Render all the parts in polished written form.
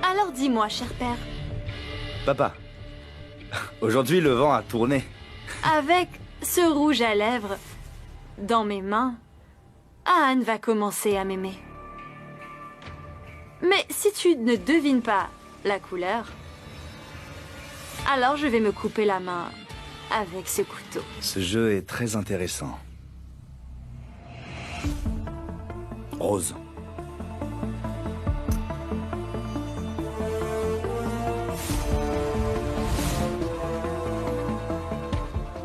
Alors dis-moi, cher père, Papa, aujourd'hui le vent a tourné. avec ce rouge à lèvres dans mes mains, Anne va commencer à m'aimer. Mais si tu ne devines pas la couleur, alors je vais me couper la main avec ce couteau. Ce jeu est très intéressant. Rose.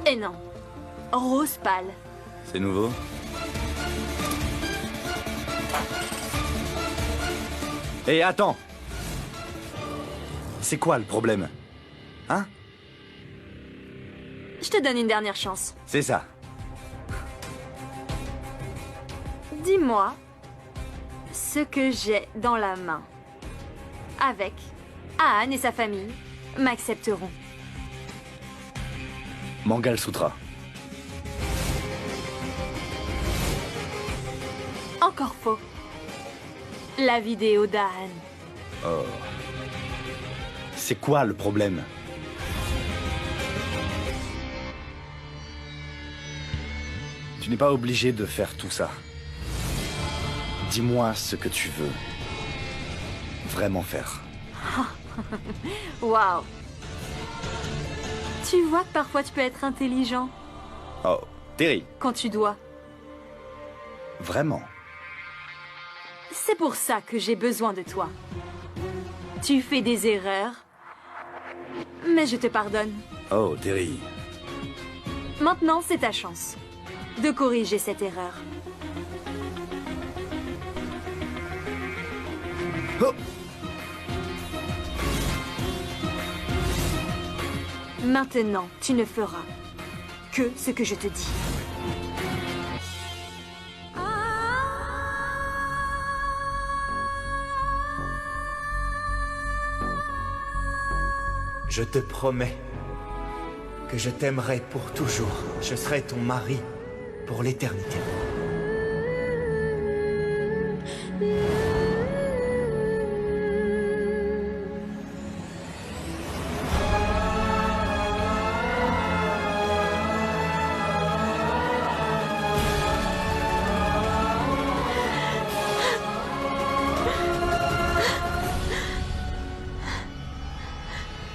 Et non, rose pâle. C'est nouveau? Hé, attends! C'est quoi le problème? Hein? Je te donne une dernière chance. C'est ça. Dis-moi ce que j'ai dans la main. Avec Anne et sa famille m'accepteront. Mangal Sutra. Encore faux. La vidéo d'Anne. Oh. C'est quoi le problème? Tu n'es pas obligé de faire tout ça. Dis-moi ce que tu veux vraiment faire. Waouh. Tu vois que parfois tu peux être intelligent Oh, Terry, quand tu dois. vraiment? C'est pour ça que j'ai besoin de toi. Tu fais des erreurs, mais je te pardonne. Oh, Terry. Maintenant, c'est ta chance de corriger cette erreur. Oh. Maintenant, tu ne feras que ce que je te dis. Je te promets que je t'aimerai pour toujours. Je serai ton mari pour l'éternité.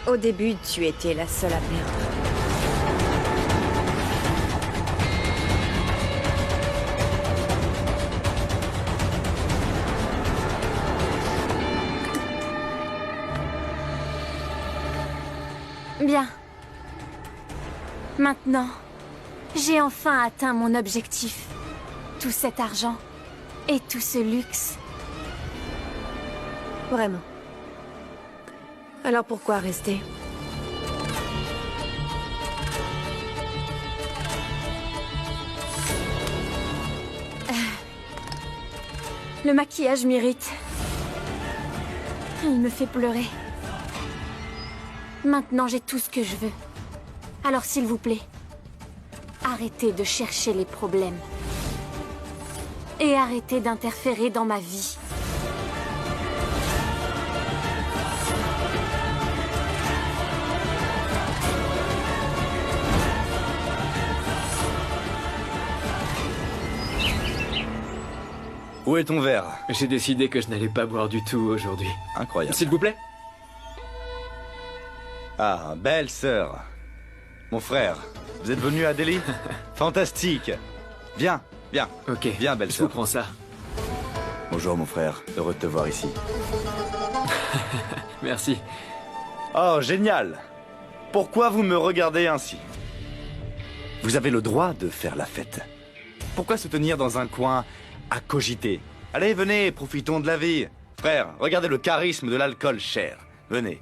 Au début, tu étais la seule à perdre. Bien. Maintenant, j'ai enfin atteint mon objectif. Tout cet argent et tout ce luxe. Vraiment. Alors pourquoi rester? Le maquillage m'irrite. Il me fait pleurer. Maintenant, j'ai tout ce que je veux. Alors, s'il vous plaît, arrêtez de chercher les problèmes. Et arrêtez d'interférer dans ma vie. Où est ton verre? J'ai décidé que je n'allais pas boire du tout aujourd'hui. Incroyable. S'il vous plaît? Ah, belle sœur. Mon frère, vous êtes venu à Delhi? Fantastique. Viens, viens. Ok, Viens, belle je vous sœur. prends ça. Bonjour, mon frère. Heureux de te voir ici. Merci. Oh, génial. Pourquoi vous me regardez ainsi? Vous avez le droit de faire la fête. Pourquoi se tenir dans un coin à cogiter? Allez, venez, profitons de la vie. Frère, regardez le charisme de l'alcool cher. Venez.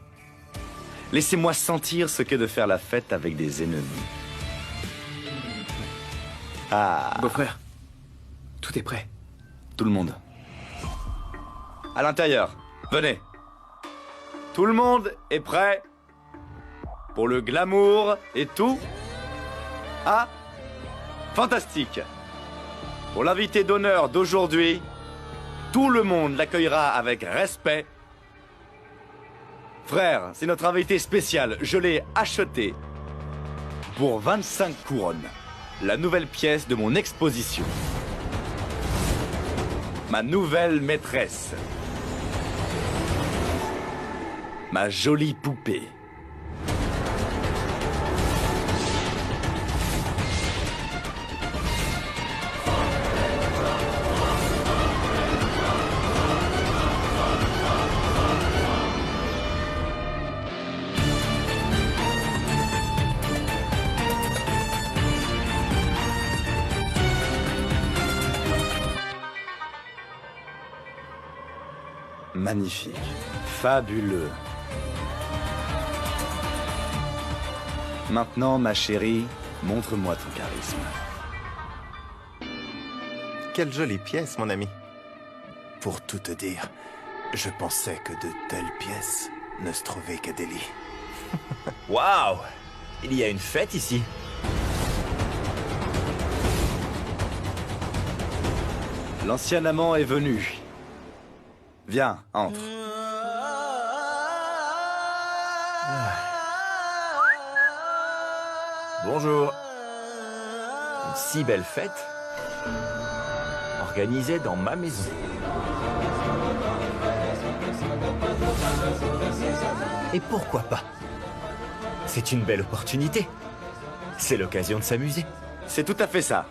Laissez-moi sentir ce qu'est de faire la fête avec des ennemis. Ah, Beau-frère, tout est prêt. tout le monde. À l'intérieur, venez. Tout le monde est prêt pour le glamour et tout? Ah, fantastique. Pour l'invité d'honneur d'aujourd'hui, Tout le monde l'accueillera avec respect. Frère, c'est notre invité spécial. Je l'ai acheté pour 25 couronnes. La nouvelle pièce de mon exposition. Ma nouvelle maîtresse. Ma jolie poupée. Magnifique. Fabuleux. Maintenant, ma chérie, montre-moi ton charisme. Quelle jolie pièce, mon ami. Pour tout te dire, je pensais que de telles pièces ne se trouvaient qu'à Delhi. Waouh! Il y a une fête ici. L'ancien amant est venu. Viens, entre. Bonjour. Une si belle fête. Organisée dans ma maison. Et pourquoi pas? C'est une belle opportunité. C'est l'occasion de s'amuser. C'est tout à fait ça.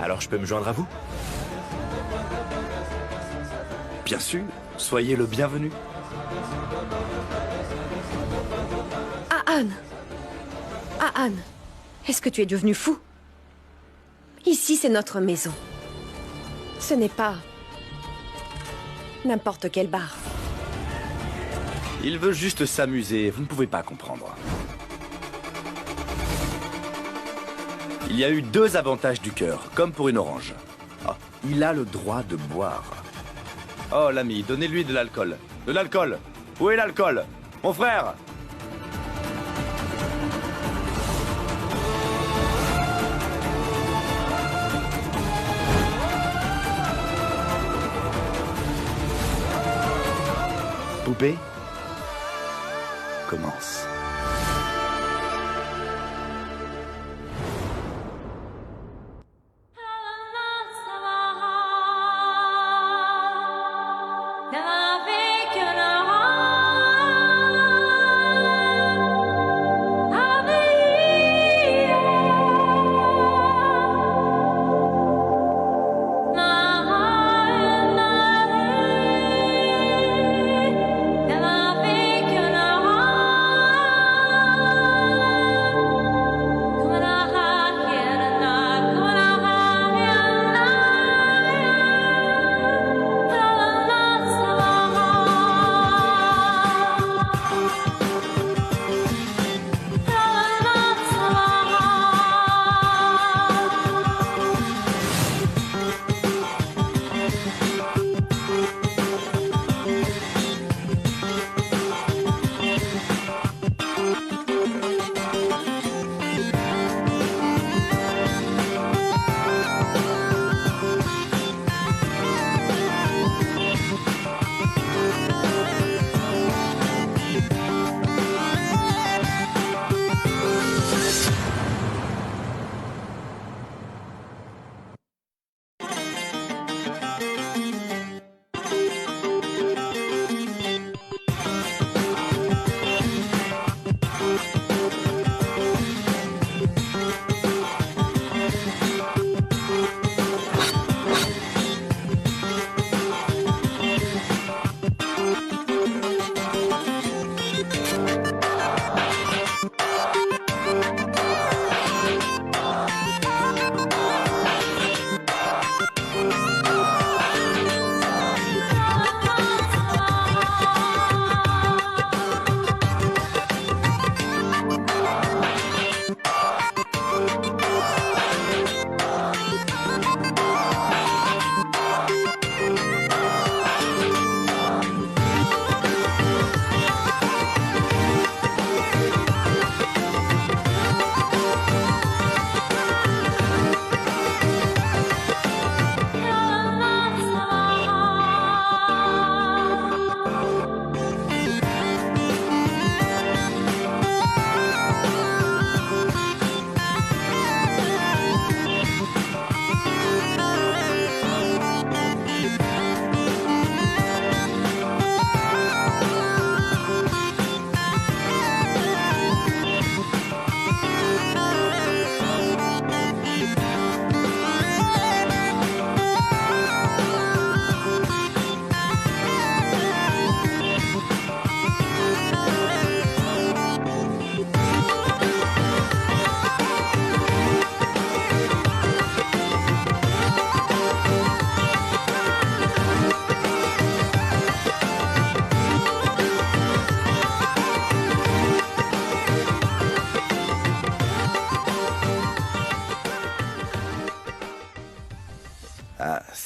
Alors je peux me joindre à vous? Bien sûr, soyez le bienvenu. Anne, est-ce que tu es devenu fou? Ici, c'est notre maison. Ce n'est pas n'importe quel bar. Il veut juste s'amuser, vous ne pouvez pas comprendre. Il y a eu 2 avantages du cœur, comme pour une orange. Oh, il a le droit de boire. Oh, l'ami, donnez-lui de l'alcool. De l'alcool! Où est l'alcool? Mon frère! Poupée, commence.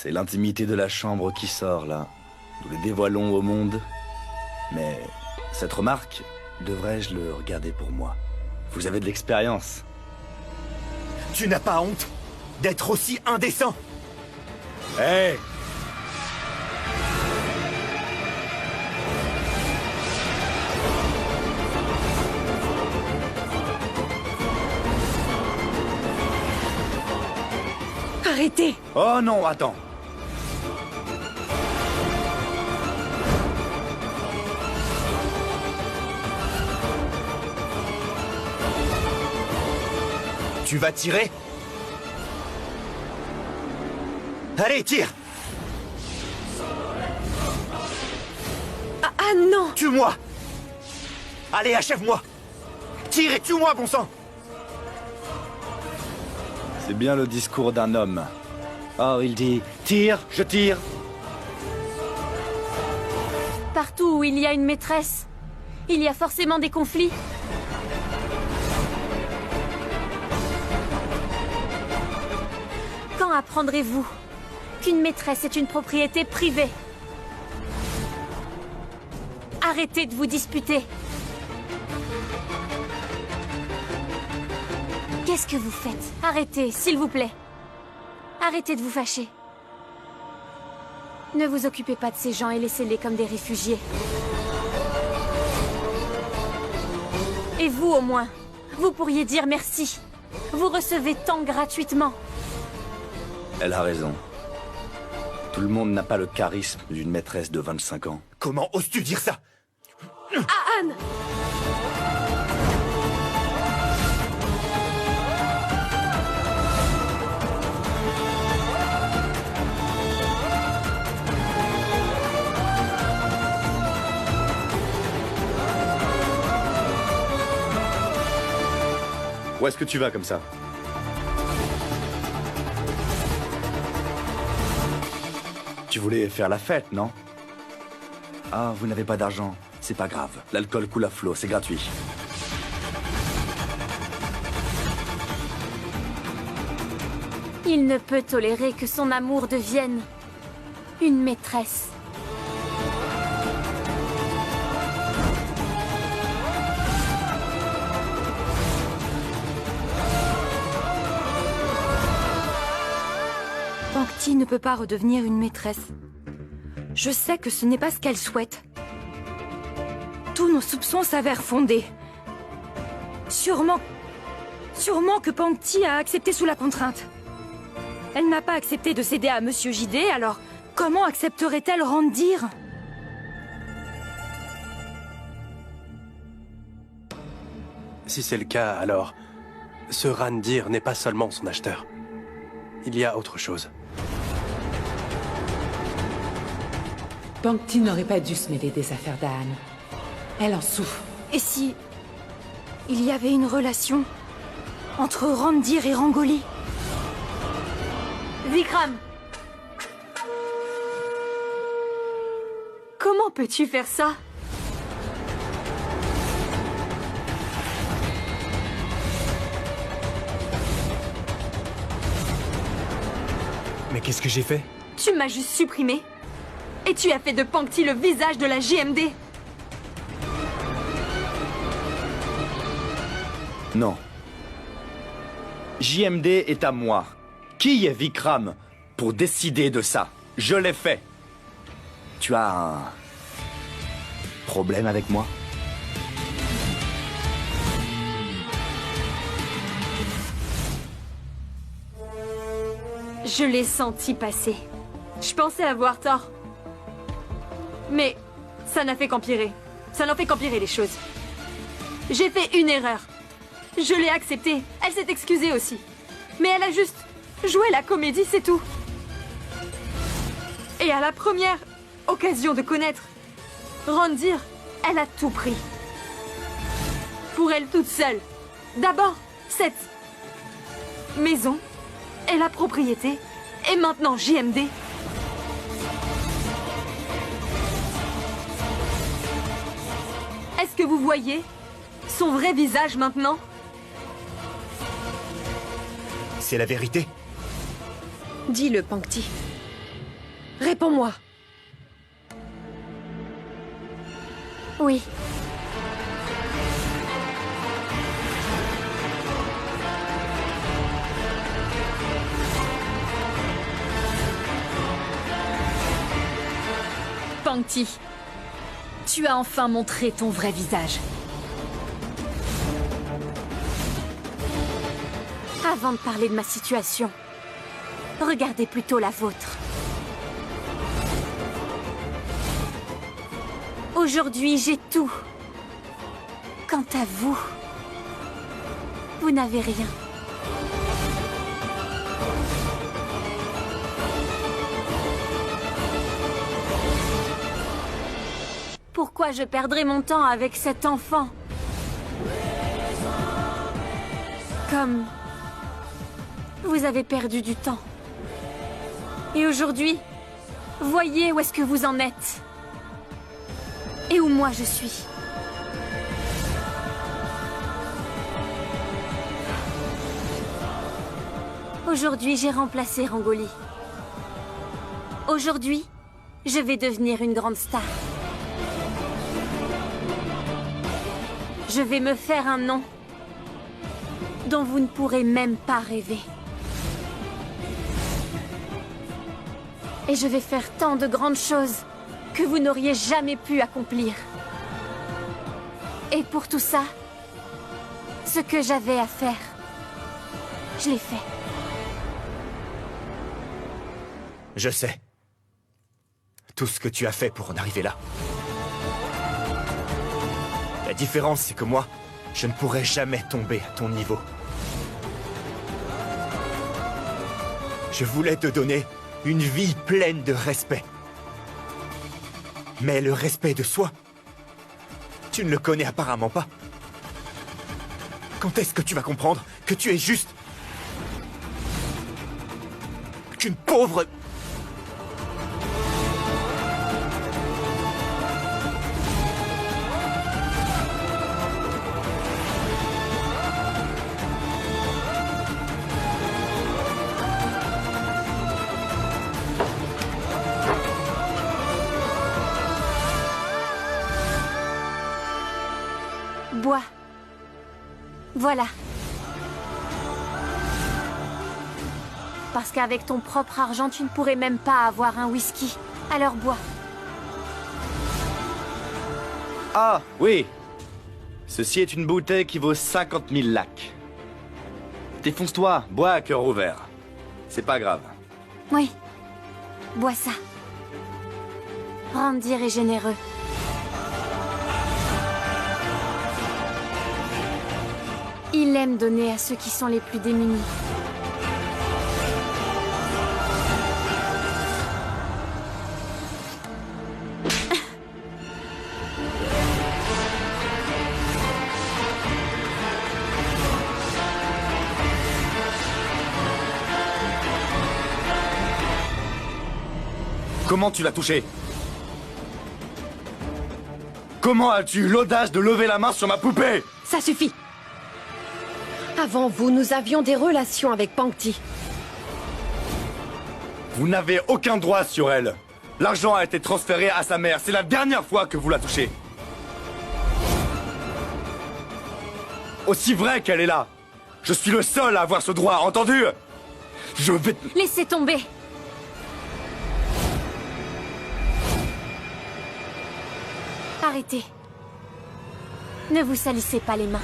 C'est l'intimité de la chambre qui sort, là. Nous les dévoilons au monde. Mais cette remarque, devrais-je le regarder pour moi? Vous avez de l'expérience. Tu n'as pas honte d'être aussi indécent? Hé! Arrêtez! Oh non, attends. Tu vas tirer? Allez, tire! Ah non! Tue-moi! Allez, achève-moi! Tire et tue-moi, bon sang! C'est bien le discours d'un homme. Or, il dit « Tire, je tire !» Partout où il y a une maîtresse, il y a forcément des conflits. Quand apprendrez-vous qu'une maîtresse est une propriété privée? Arrêtez de vous disputer. Qu'est-ce que vous faites? Arrêtez, s'il vous plaît. Arrêtez de vous fâcher. Ne vous occupez pas de ces gens et laissez-les comme des réfugiés. Et vous, au moins, vous pourriez dire merci. Vous recevez tant gratuitement. Elle a raison. Tout le monde n'a pas le charisme d'une maîtresse de 25 ans. Comment oses-tu dire ça? Ah, Anne! Où est-ce que tu vas comme ça? Tu voulais faire la fête, non? Ah, vous n'avez pas d'argent. C'est pas grave. L'alcool coule à flot, c'est gratuit. Il ne peut tolérer que son amour devienne une maîtresse. Pankti ne peut pas redevenir une maîtresse. Je sais que ce n'est pas ce qu'elle souhaite. Tous nos soupçons s'avèrent fondés. Sûrement que Pankti a accepté sous la contrainte. Elle n'a pas accepté de céder à Monsieur JD, alors comment accepterait-elle Randir? Si c'est le cas, alors ce Randir n'est pas seulement son acheteur. Il y a autre chose. Pankti n'aurait pas dû se mêler des affaires d'Anne. Elle en souffre. Et si il y avait une relation entre Randir et Rangoli? Vikram! Comment peux-tu faire ça? Mais qu'est-ce que j'ai fait? Tu m'as juste supprimé. Et tu as fait de Pankti le visage de la JMD. Non. JMD est à moi. Qui est Vikram pour décider de ça? Je l'ai fait. Tu as un problème avec moi? Je l'ai senti passer. Je pensais avoir tort. Mais ça n'a fait qu'empirer. Ça n'en fait qu'empirer les choses. J'ai fait une erreur. Je l'ai acceptée. Elle s'est excusée aussi. Mais elle a juste joué la comédie, c'est tout. Et à la première occasion de connaître Randir, elle a tout pris. Pour elle toute seule. D'abord, cette maison et la propriété. Et maintenant, JMD. Est-ce que vous voyez son vrai visage maintenant? C'est la vérité. Dis-le, Pankti. Réponds-moi. Oui. Pangti, tu as enfin montré ton vrai visage. Avant de parler de ma situation, regardez plutôt la vôtre. Aujourd'hui, j'ai tout. Quant à vous, vous n'avez rien. Pourquoi je perdrais mon temps avec cet enfant? Comme vous avez perdu du temps. Et aujourd'hui, voyez où est-ce que vous en êtes. Et où moi je suis. Aujourd'hui, j'ai remplacé Rangoli. Aujourd'hui, je vais devenir une grande star. Je vais me faire un nom dont vous ne pourrez même pas rêver. Et je vais faire tant de grandes choses que vous n'auriez jamais pu accomplir. Et pour tout ça, ce que j'avais à faire, je l'ai fait. Je sais. Tout ce que tu as fait pour en arriver là. La différence, c'est que moi, je ne pourrai jamais tomber à ton niveau. Je voulais te donner une vie pleine de respect. Mais le respect de soi, tu ne le connais apparemment pas. Quand est-ce que tu vas comprendre que tu es juste qu'une pauvre... Bois. Voilà. Parce qu'avec ton propre argent, tu ne pourrais même pas avoir un whisky. Alors bois. Ah, oui. Ceci est une bouteille qui vaut 50 000 lacs. Défonce-toi, bois à cœur ouvert. C'est pas grave. Oui. Bois ça. Randir est généreux. Il aime donner à ceux qui sont les plus démunis. Comment tu l'as touché? Comment as-tu eu l'audace de lever la main sur ma poupée? Ça suffit. Avant vous, nous avions des relations avec Pangti. Vous n'avez aucun droit sur elle. L'argent a été transféré à sa mère. C'est la dernière fois que vous la touchez. Aussi vrai qu'elle est là. Je suis le seul à avoir ce droit, entendu? Je vais... Laissez tomber. Arrêtez. Ne vous salissez pas les mains.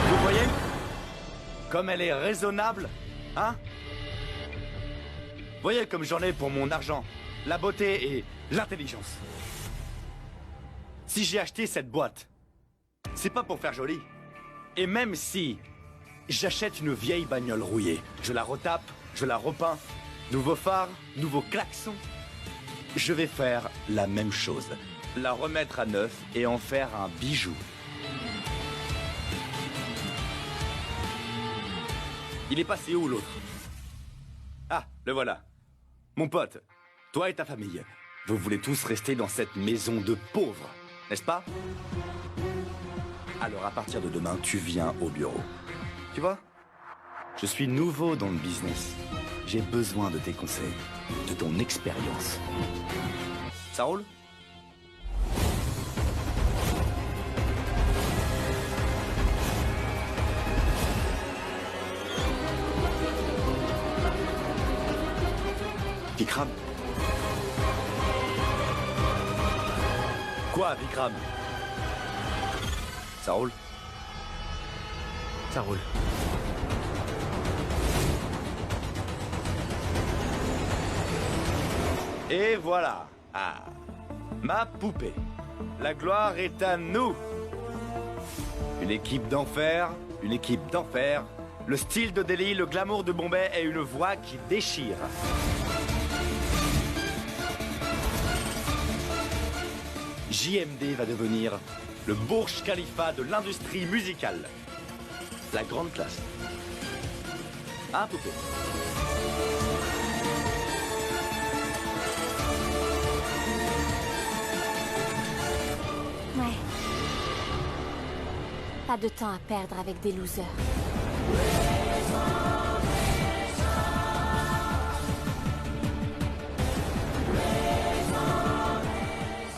Vous voyez? Comme elle est raisonnable, hein? Voyez comme j'en ai pour mon argent, la beauté et l'intelligence. Si j'ai acheté cette boîte, c'est pas pour faire joli. Et même si j'achète une vieille bagnole rouillée, je la retape, je la repeins, nouveau phare, nouveau klaxon, je vais faire la même chose. La remettre à neuf et en faire un bijou. Il est passé où l'autre? Ah, le voilà. Mon pote, toi et ta famille, Vous voulez tous rester dans cette maison de pauvres, n'est-ce pas? Alors à partir de demain, tu viens au bureau. Tu vois? Je suis nouveau dans le business. J'ai besoin de tes conseils, de ton expérience. Ça roule? Vikram? Quoi, Vikram? Ça roule? Ça roule. Et voilà. Ah. Ma poupée. La gloire est à nous. Une équipe d'enfer, une équipe d'enfer. Le style de Delhi, le glamour de Bombay et une voix qui déchire. JMD va devenir le Burj Khalifa de l'industrie musicale. La grande classe. Hein, poupée? Ouais. Pas de temps à perdre avec des losers.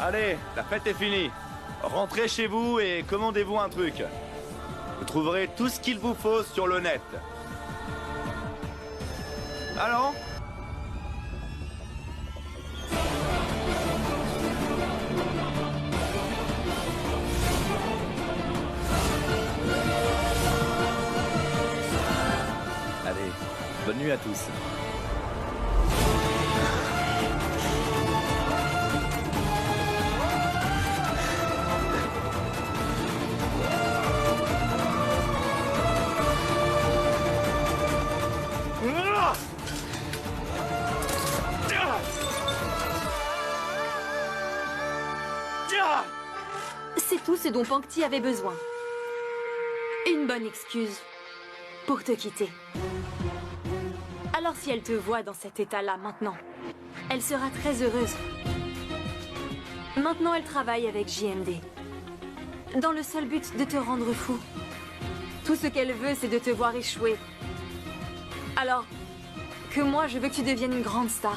Allez, la fête est finie. Rentrez chez vous et commandez-vous un truc. Vous trouverez tout ce qu'il vous faut sur le net. Allons? Allez, bonne nuit à tous. C'est tout ce dont Pankti avait besoin. Une bonne excuse pour te quitter. Alors si elle te voit dans cet état-là maintenant, elle sera très heureuse. Maintenant, elle travaille avec JMD. Dans le seul but de te rendre fou. Tout ce qu'elle veut, c'est de te voir échouer. Alors, que moi, je veux que tu deviennes une grande star.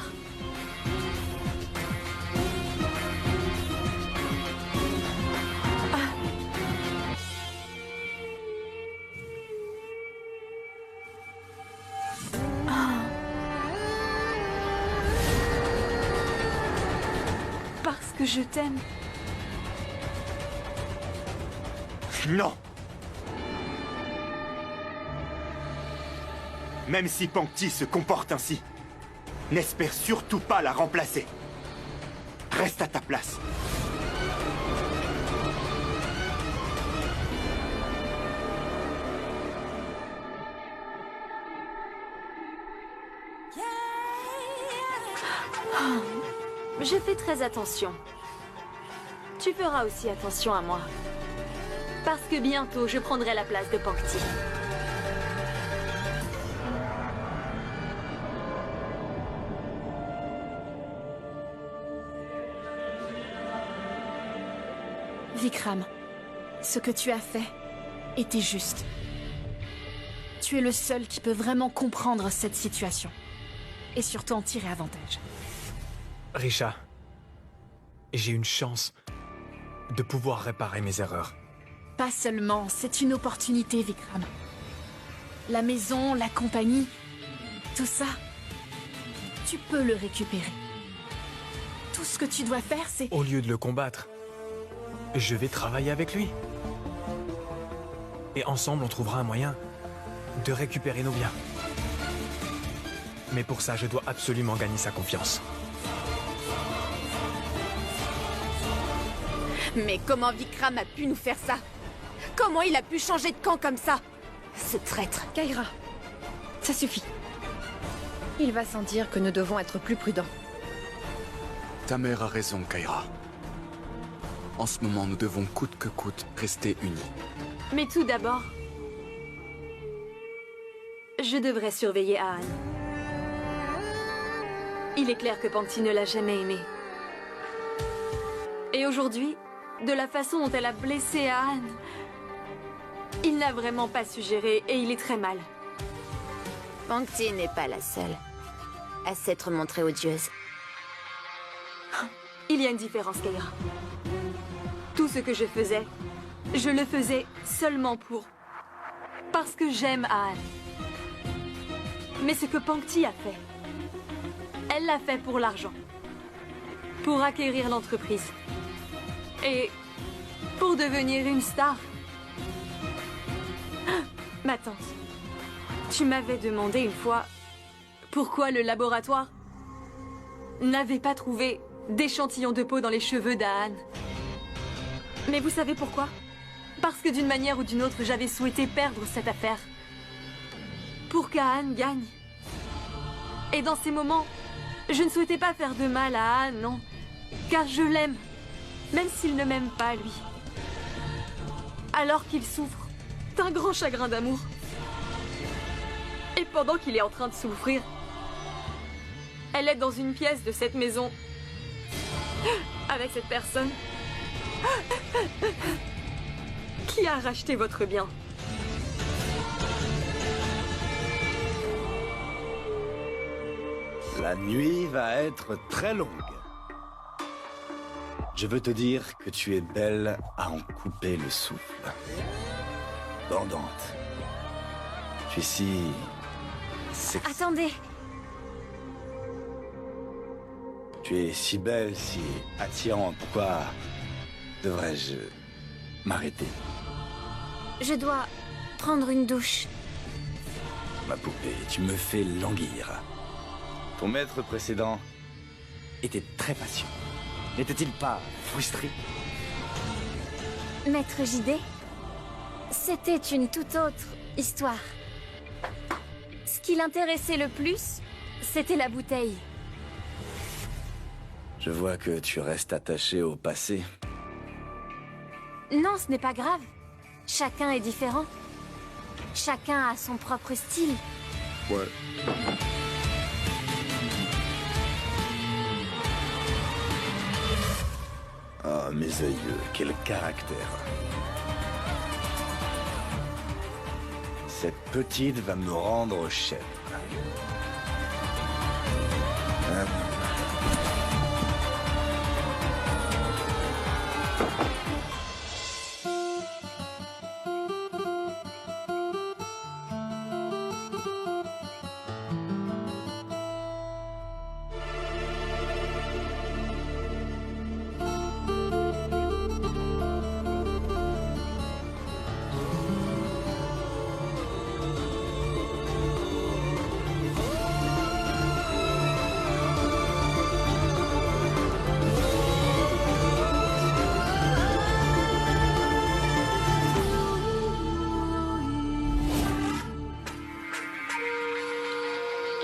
Parce que je t'aime. Non! Même si Pankti se comporte ainsi, n'espère surtout pas la remplacer. Reste à ta place. Je fais très attention. Tu feras aussi attention à moi. Parce que bientôt, je prendrai la place de Pankti. Vikram, ce que tu as fait était juste. Tu es le seul qui peut vraiment comprendre cette situation. Et surtout en tirer avantage. Risha, j'ai une chance de pouvoir réparer mes erreurs. Pas seulement, c'est une opportunité, Vikram. La maison, la compagnie, tout ça, tu peux le récupérer. Tout ce que tu dois faire, c'est... Au lieu de le combattre, je vais travailler avec lui. Et ensemble, on trouvera un moyen de récupérer nos biens. Mais pour ça, je dois absolument gagner sa confiance. Mais comment Vikram a pu nous faire ça? Comment il a pu changer de camp comme ça? Ce traître. Kaira, ça suffit. Il va sans dire que nous devons être plus prudents. Ta mère a raison, Kaira. En ce moment, nous devons coûte que coûte rester unis. Mais tout d'abord, je devrais surveiller Ahan. Il est clair que Pankti ne l'a jamais aimé. Et aujourd'hui, de la façon dont elle a blessé Anne, il n'a vraiment pas su gérer et il est très mal. Pankti n'est pas la seule à s'être montrée odieuse. Il y a une différence, Kaira. Tout ce que je faisais, je le faisais seulement parce que j'aime Anne. Mais ce que Pankti a fait, elle l'a fait pour l'argent. Pour acquérir l'entreprise. Et pour devenir une star. Ma tante, tu m'avais demandé une fois pourquoi le laboratoire n'avait pas trouvé d'échantillons de peau dans les cheveux d'Aan. Mais vous savez pourquoi? Parce que d'une manière ou d'une autre, j'avais souhaité perdre cette affaire. Pour qu'Aan gagne. Et dans ces moments, je ne souhaitais pas faire de mal à Aan, non. Car je l'aime, même s'il ne m'aime pas, lui. Alors qu'il souffre d'un grand chagrin d'amour. Et pendant qu'il est en train de souffrir, elle est dans une pièce de cette maison avec cette personne qui a racheté votre bien. La nuit va être très longue. Je veux te dire que tu es belle à en couper le souffle. Bandante. Tu es si... Attendez. Tu es si belle, si attirante. Pourquoi devrais-je m'arrêter? Je dois prendre une douche. Ma poupée, tu me fais languir. Ton maître précédent était très patient. N'était-il pas frustré? Maître JD, c'était une toute autre histoire. Ce qui l'intéressait le plus, c'était la bouteille. Je vois que tu restes attaché au passé. Non, ce n'est pas grave. Chacun est différent. Chacun a son propre style. Ouais. Ah, mes aïeux, quel caractère. Cette petite va me rendre chef.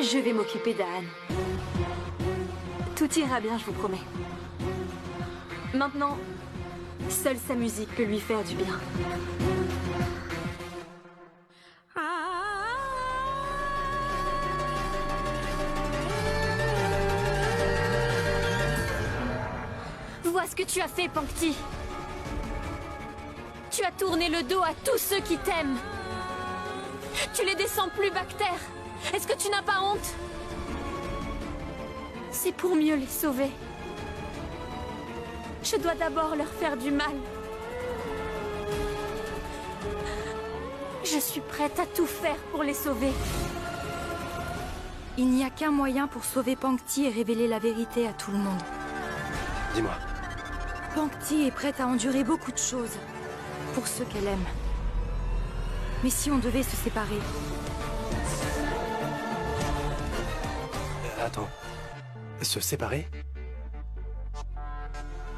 Je vais m'occuper d'Anne. Tout ira bien, je vous promets. Maintenant, seule sa musique peut lui faire du bien. Vois ce que tu as fait, Pankti. Tu as tourné le dos à tous ceux qui t'aiment. Tu les descends plus bactères. Est-ce que tu n'as pas honte? C'est pour mieux les sauver. Je dois d'abord leur faire du mal. Je suis prête à tout faire pour les sauver. Il n'y a qu'un moyen pour sauver Pankti et révéler la vérité à tout le monde. Dis-moi. Pankti est prête à endurer beaucoup de choses pour ceux qu'elle aime. Mais si on devait se séparer... Attends. Se séparer?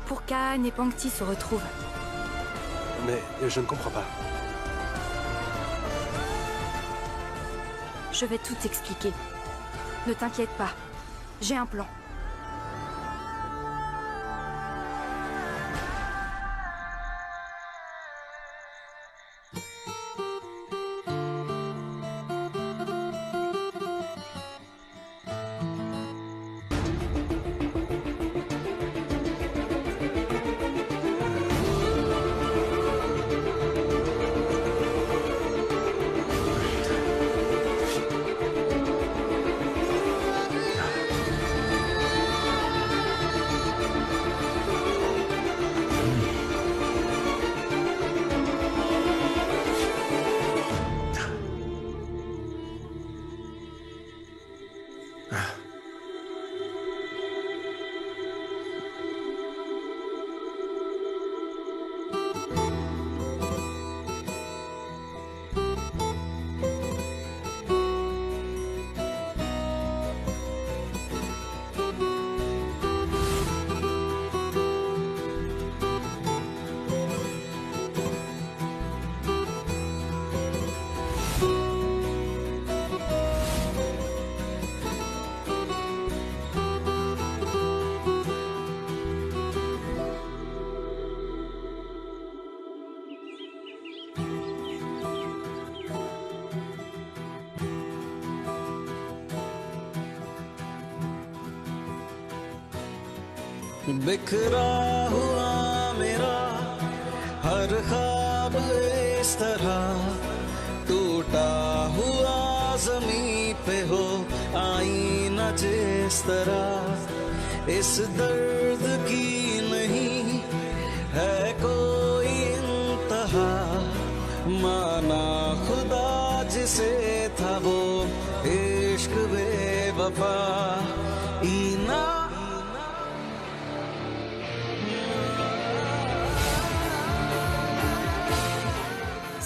Pour qu'Aan et Pankti se retrouvent. Mais je ne comprends pas. Je vais tout expliquer. Ne t'inquiète pas. J'ai un plan. बिखरा हुआ मेरा हर ख्वाब इस तरह टूटा हुआ ज़मीं पे हो आईना जिस तरह इस दर्द की नहीं है कोई इंतहा माना खुदा जिसे था वो इश्क बेवफा इना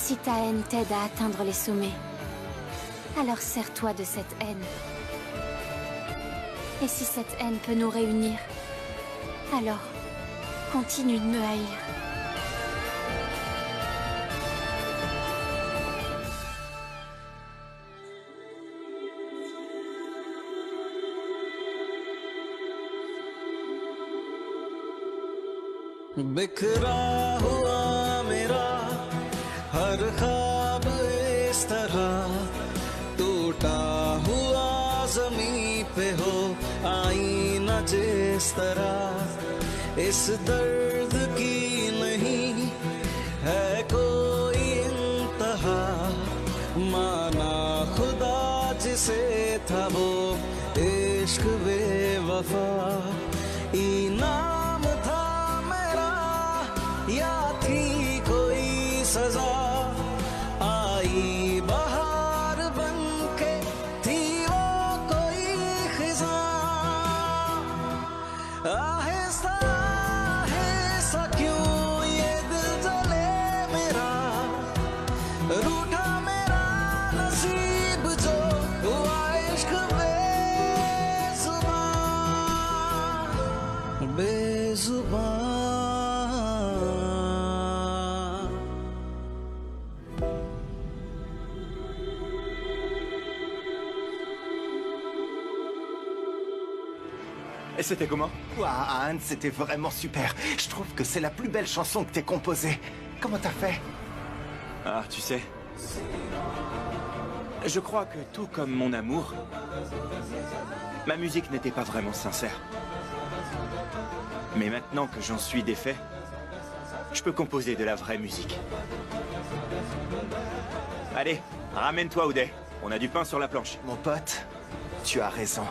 Si ta haine t'aide à atteindre les sommets, alors sers-toi de cette haine. Et si cette haine peut nous réunir, alors continue de me haïr. बिखरा हुआ मेरा हर ख्वाब इस तरह टूटा हुआ ज़मीं पे हो आईना जिस तरह इस दर्द की नहीं है कोई इंतहा माना खुदा जिसे था वो इश्क बेवफा इनाम था मेरा या थी कोई सजा आई बहार बनके थी वो कोई खिजा आहिस्ता आहिस्ता क्यों ये दिल जले मेरा रूठा मेरा नसीब जो हुआ इश्क बेजुबान बेजुबान Et c'était comment? Ouah, Anne, c'était vraiment super. Je trouve que c'est la plus belle chanson que t'aies composée. Comment t'as fait? Ah, tu sais... Je crois que tout comme mon amour, ma musique n'était pas vraiment sincère. Mais maintenant que j'en suis défait, je peux composer de la vraie musique. Allez, ramène-toi, Uday. On a du pain sur la planche. Mon pote, tu as raison.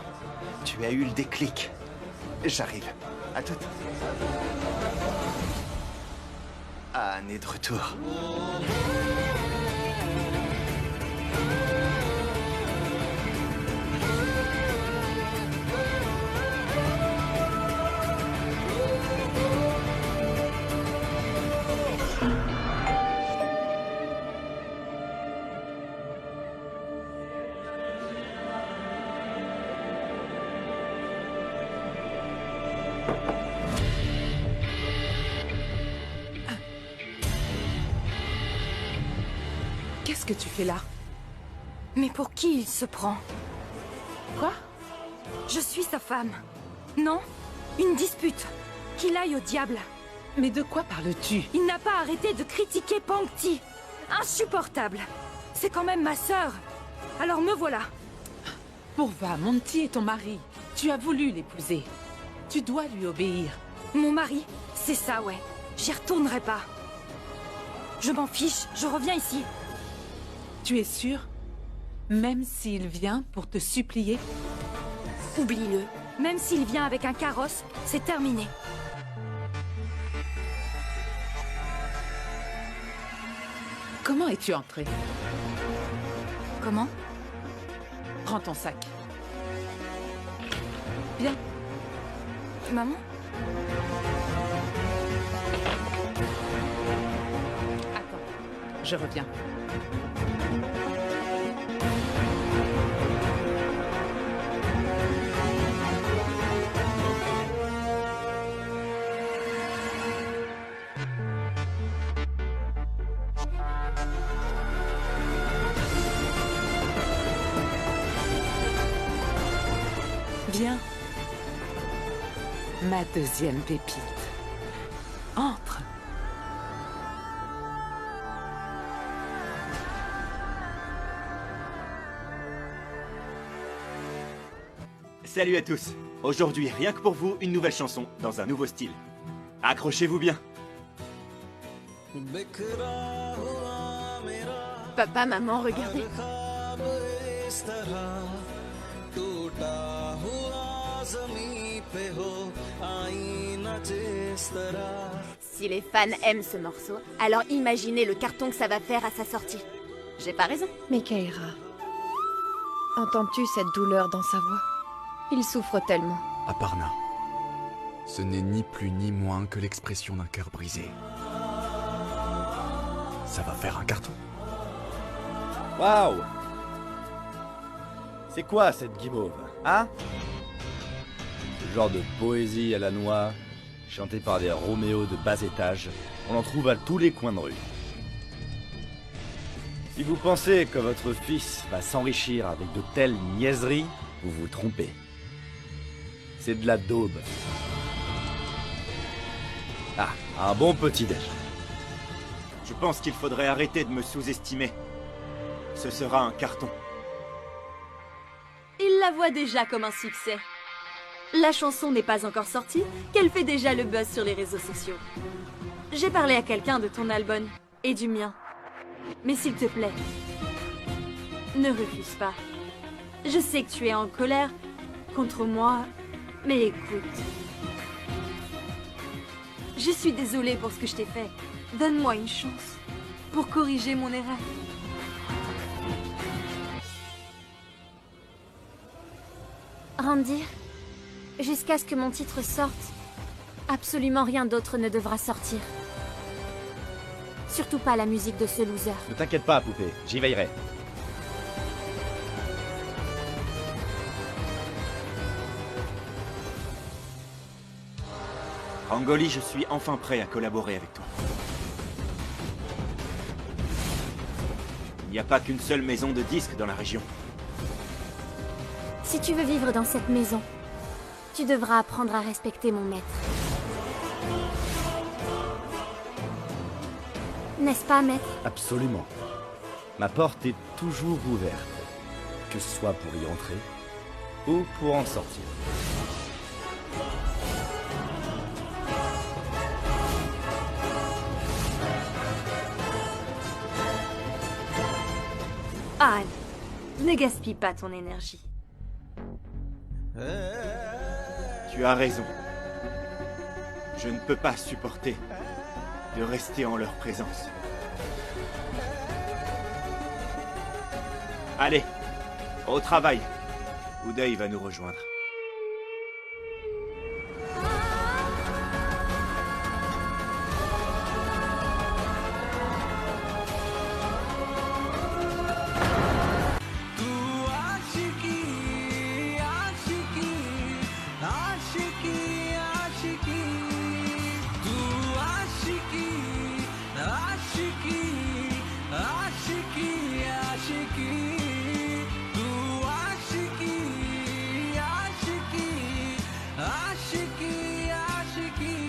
Tu as eu le déclic. J'arrive. À toute. Anne est de retour. Qu'est-ce que tu fais là? Mais pour qui il se prend? Quoi? Je suis sa femme. Non? Une dispute. Qu'il aille au diable. Mais de quoi parles-tu? Il n'a pas arrêté de critiquer Pangti. Insupportable. C'est quand même ma sœur. Alors me voilà. Purva, Monty est ton mari. Tu as voulu l'épouser. Tu dois lui obéir. Mon mari? C'est ça, ouais. J'y retournerai pas. Je m'en fiche. Je reviens ici. Tu es sûr? Même s'il vient pour te supplier? Oublie-le. Même s'il vient avec un carrosse, c'est terminé. Comment es-tu entrée? Comment? Prends ton sac. Viens. Maman? Attends, je reviens. Viens. Ma deuxième pépite. Entre. Salut à tous. Aujourd'hui, rien que pour vous, une nouvelle chanson, dans un nouveau style. Accrochez-vous bien. Papa, maman, regardez. Si les fans aiment ce morceau, alors imaginez le carton que ça va faire à sa sortie. J'ai pas raison. Mais Keira, entends-tu cette douleur dans sa voix? Il souffre tellement. Aparna, ce n'est ni plus ni moins que l'expression d'un cœur brisé. Ça va faire un carton. Waouh! C'est quoi cette guimauve, hein? Ce genre de poésie à la noix, chantée par des Roméos de bas étage, on en trouve à tous les coins de rue. Si vous pensez que votre fils va s'enrichir avec de telles niaiseries, vous vous trompez. C'est de la daube. Ah, un bon petit-déj. Je pense qu'il faudrait arrêter de me sous-estimer. Ce sera un carton. Il la voit déjà comme un succès. La chanson n'est pas encore sortie, qu'elle fait déjà le buzz sur les réseaux sociaux. J'ai parlé à quelqu'un de ton album et du mien. Mais s'il te plaît, ne refuse pas. Je sais que tu es en colère contre moi, mais écoute. Je suis désolée pour ce que je t'ai fait. Donne-moi une chance pour corriger mon erreur. Randir, jusqu'à ce que mon titre sorte, absolument rien d'autre ne devra sortir. Surtout pas la musique de ce loser. Ne t'inquiète pas, poupée, j'y veillerai. Rangoli, je suis enfin prêt à collaborer avec toi. Il n'y a pas qu'une seule maison de disques dans la région. Si tu veux vivre dans cette maison, tu devras apprendre à respecter mon maître. N'est-ce pas, maître? Absolument. Ma porte est toujours ouverte, que ce soit pour y entrer ou pour en sortir. Anne, ne gaspille pas ton énergie. Tu as raison. Je ne peux pas supporter de rester en leur présence. Allez, au travail. Uday va nous rejoindre. Aashiqui